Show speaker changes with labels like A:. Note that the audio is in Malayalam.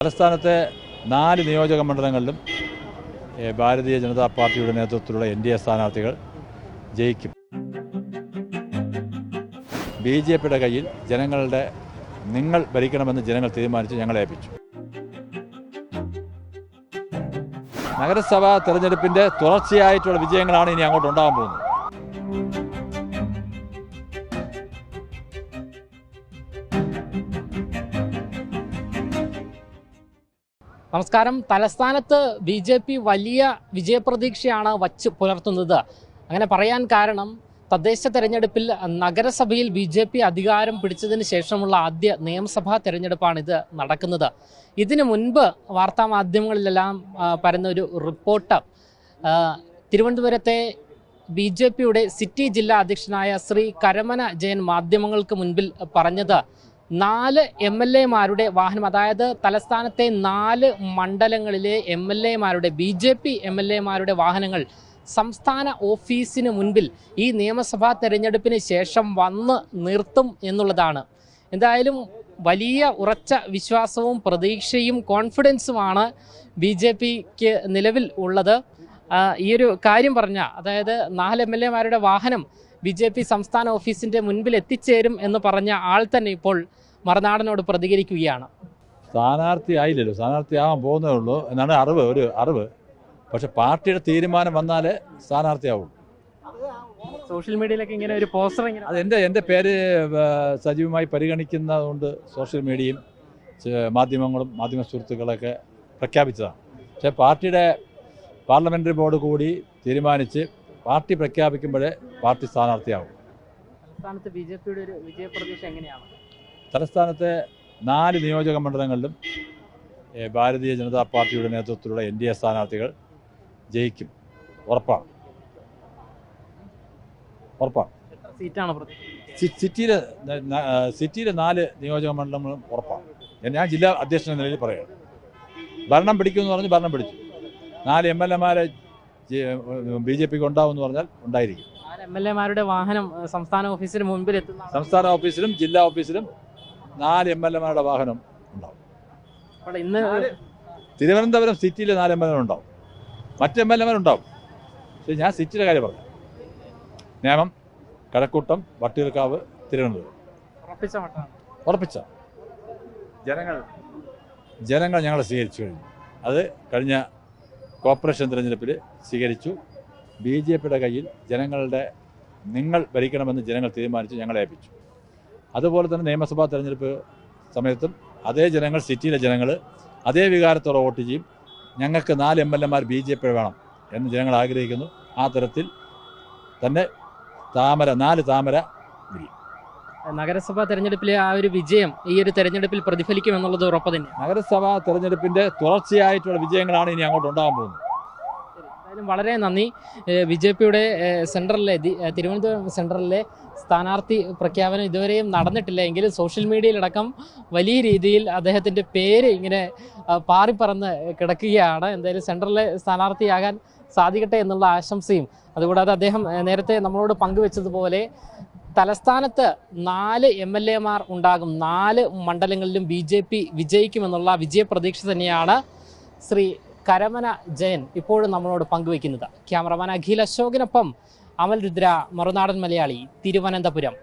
A: തലസ്ഥാനത്തെ 4 നിയോജക മണ്ഡലങ്ങളിലും ഭാരതീയ ജനതാ പാർട്ടിയുടെ നേതൃത്വത്തിലുള്ള NDA സ്ഥാനാർത്ഥികൾ ജയിക്കും. BJPയുടെ കയ്യിൽ ജനങ്ങളുടെ നിങ്ങൾ ഭരിക്കണമെന്ന് ജനങ്ങൾ തീരുമാനിച്ച് ഞങ്ങളെ ഏൽപ്പിച്ചു. നഗരസഭാ തെരഞ്ഞെടുപ്പിൻ്റെ തുടർച്ചയായിട്ടുള്ള വിജയങ്ങളാണ് ഇനി അങ്ങോട്ട് ഉണ്ടാകാൻ പോകുന്നത്.
B: നമസ്കാരം. തലസ്ഥാനത്ത് BJP വലിയ വിജയപ്രതീക്ഷയാണ് വച്ച് പുലർത്തുന്നത്. അങ്ങനെ പറയാൻ കാരണം തദ്ദേശ തെരഞ്ഞെടുപ്പിൽ നഗരസഭയിൽ BJP അധികാരം പിടിച്ചതിന് ശേഷമുള്ള ആദ്യ നിയമസഭാ തെരഞ്ഞെടുപ്പാണിത് നടക്കുന്നത്. ഇതിനു മുൻപ് വാർത്താമാധ്യമങ്ങളിലെല്ലാം പരന്ന ഒരു റിപ്പോർട്ട് തിരുവനന്തപുരത്തെ BJPയുടെ സിറ്റി ജില്ലാ അധ്യക്ഷനായ ശ്രീ കരമന ജയൻ മാധ്യമങ്ങൾക്ക് മുൻപിൽ പറഞ്ഞത് 4 MLA-മാരുടെ വാഹനം, അതായത് തലസ്ഥാനത്തെ 4 മണ്ഡലങ്ങളിലെ MLA-മാരുടെ BJP MLA-മാരുടെ വാഹനങ്ങൾ സംസ്ഥാന ഓഫീസിന് മുൻപിൽ ഈ നിയമസഭാ തെരഞ്ഞെടുപ്പിന് ശേഷം വന്ന് നിർത്തും എന്നുള്ളതാണ്. എന്തായാലും വലിയ ഉറച്ച വിശ്വാസവും പ്രതീക്ഷയും കോൺഫിഡൻസുമാണ് BJPക്ക് നിലവിൽ ഉള്ളത്. ഈ ഒരു കാര്യം പറഞ്ഞ, അതായത് 4 MLA-മാരുടെ വാഹനം BJP സംസ്ഥാന ഓഫീസിൻ്റെ മുൻപിൽ എത്തിച്ചേരും എന്ന് പറഞ്ഞ ആൾ തന്നെ ഇപ്പോൾ മറുനാടനോട് പ്രതികരിക്കുകയാണ്.
A: സ്ഥാനാർത്ഥിയായില്ലല്ലോ, സ്ഥാനാർത്ഥിയാവാൻ പോകുന്നേ ഉള്ളൂ എന്നാണ് അറിവ്. പക്ഷെ പാർട്ടിയുടെ തീരുമാനം വന്നാലേ സ്ഥാനാർത്ഥിയാവുള്ളൂ.
B: സോഷ്യൽ മീഡിയയിലൊക്കെ ഇങ്ങനെ ഒരു പോസ്റ്റർ,
A: അത് എൻ്റെ പേര് സജീവമായി പരിഗണിക്കുന്നതുകൊണ്ട് സോഷ്യൽ മീഡിയയും മാധ്യമങ്ങളും മാധ്യമ സുഹൃത്തുക്കളൊക്കെ പ്രഖ്യാപിച്ചതാണ്. പക്ഷേ പാർട്ടിയുടെ പാർലമെൻ്ററി ബോർഡ് കൂടി തീരുമാനിച്ച് പാർട്ടി പ്രഖ്യാപിക്കുമ്പോഴേ പാർട്ടി സ്ഥാനാർത്ഥിയാവും.
B: തലസ്ഥാനത്ത് BJPയുടെ ഒരു വിജയപ്രതീക്ഷ എങ്ങനെയാണ്?
A: തലസ്ഥാനത്തെ 4 നിയോജക മണ്ഡലങ്ങളിലും ഭാരതീയ ജനതാ പാർട്ടിയുടെ നേതൃത്വത്തിലുള്ള NDA സ്ഥാനാർത്ഥികൾ ജയിക്കും. ഉറപ്പാണ്.
B: എത്ര സീറ്റാണ്?
A: സിറ്റിയിലെ 4 നിയോജക മണ്ഡലങ്ങളും ഉറപ്പാണ്. ഞാൻ ജില്ലാ അധ്യക്ഷൻ എന്ന നിലയിൽ പറയുകയാണ്. ഭരണം പിടിക്കുമെന്ന് പറഞ്ഞ് ഭരണം പിടിച്ചു. 4 MLA-മാരെ BJPക്ക് ഉണ്ടാവുമെന്ന് പറഞ്ഞാൽ ഉണ്ടായിരിക്കും.
B: 4 MLA-മാരുടെ വാഹനം സംസ്ഥാന ഓഫീസിന് മുൻപിൽ എത്തുന്ന,
A: സംസ്ഥാന ഓഫീസിലും ജില്ലാ ഓഫീസിലും 4 MLA-മാരുടെ വാഹനം ഉണ്ടാവും.
B: ഇന്ന്
A: തിരുവനന്തപുരം സിറ്റിയിൽ 4 MLA ഉണ്ടാവും, മറ്റ് MLA-മാരുണ്ടാവും. പക്ഷേ ഞാൻ സിറ്റിയുടെ കാര്യം പറഞ്ഞു. നേമം, കഴക്കൂട്ടം, വട്ടിയൂർക്കാവ്, തിരുവനന്തപുരം ഉറപ്പിച്ച ജനങ്ങൾ ഞങ്ങളെ സ്വീകരിച്ചു കഴിഞ്ഞു. അത് കഴിഞ്ഞ കോർപ്പറേഷൻ തിരഞ്ഞെടുപ്പിൽ സ്വീകരിച്ചു. BJPയുടെ കയ്യിൽ ജനങ്ങളുടെ നിങ്ങൾ ഭരിക്കണമെന്ന് ജനങ്ങൾ തീരുമാനിച്ച് ഞങ്ങളെ ഏൽപ്പിച്ചു. അതുപോലെ തന്നെ നിയമസഭാ തെരഞ്ഞെടുപ്പ് സമയത്തും അതേ ജനങ്ങൾ, സിറ്റിയിലെ ജനങ്ങൾ അതേ വികാരത്തോടെ വോട്ട് ചെയ്യും. ഞങ്ങൾക്ക് 4 MLA-മാർ BJP വേണം എന്ന് ജനങ്ങൾ ആഗ്രഹിക്കുന്നു. ആ തരത്തിൽ തന്നെ 4 താമര വിരിയും.
B: നഗരസഭാ തെരഞ്ഞെടുപ്പിലെ ആ ഒരു വിജയം ഈ ഒരു തെരഞ്ഞെടുപ്പിൽ പ്രതിഫലിക്കും എന്നുള്ളത് ഉറപ്പ് തന്നെ.
A: നഗരസഭാ തെരഞ്ഞെടുപ്പിൻ്റെ തുടർച്ചയായിട്ടുള്ള വിജയങ്ങളാണ് ഇനി അങ്ങോട്ട് ഉണ്ടാകാൻ പോകുന്നത്.
B: എന്തായാലും വളരെ നന്ദി. BJPയുടെ സെൻട്രലിലെ തിരുവനന്തപുരം സെൻട്രലിലെ സ്ഥാനാർത്ഥി പ്രഖ്യാപനം ഇതുവരെയും നടന്നിട്ടില്ല എങ്കിലും സോഷ്യൽ മീഡിയയിലടക്കം വലിയ രീതിയിൽ അദ്ദേഹത്തിൻ്റെ പേര് ഇങ്ങനെ പാറിപ്പറന്ന് കിടക്കുകയാണ്. എന്തായാലും സെൻട്രലിലെ സ്ഥാനാർത്ഥിയാകാൻ സാധിക്കട്ടെ എന്നുള്ള ആശംസയും, അതുകൂടാതെ അദ്ദേഹം നേരത്തെ നമ്മളോട് പങ്കുവെച്ചതുപോലെ തലസ്ഥാനത്ത് 4 MLA-മാർ ഉണ്ടാകും. 4 മണ്ഡലങ്ങളിലും BJP വിജയിക്കുമെന്നുള്ള വിജയപ്രതീക്ഷ തന്നെയാണ് ശ്രീ കരമന ജയൻ ഇപ്പോഴും നമ്മളോട് പങ്കുവയ്ക്കുന്നത്. ക്യാമറമാൻ അഖിൽ അശോകിനൊപ്പം അമൽ രുദ്ര, മറുനാടൻ മലയാളി, തിരുവനന്തപുരം.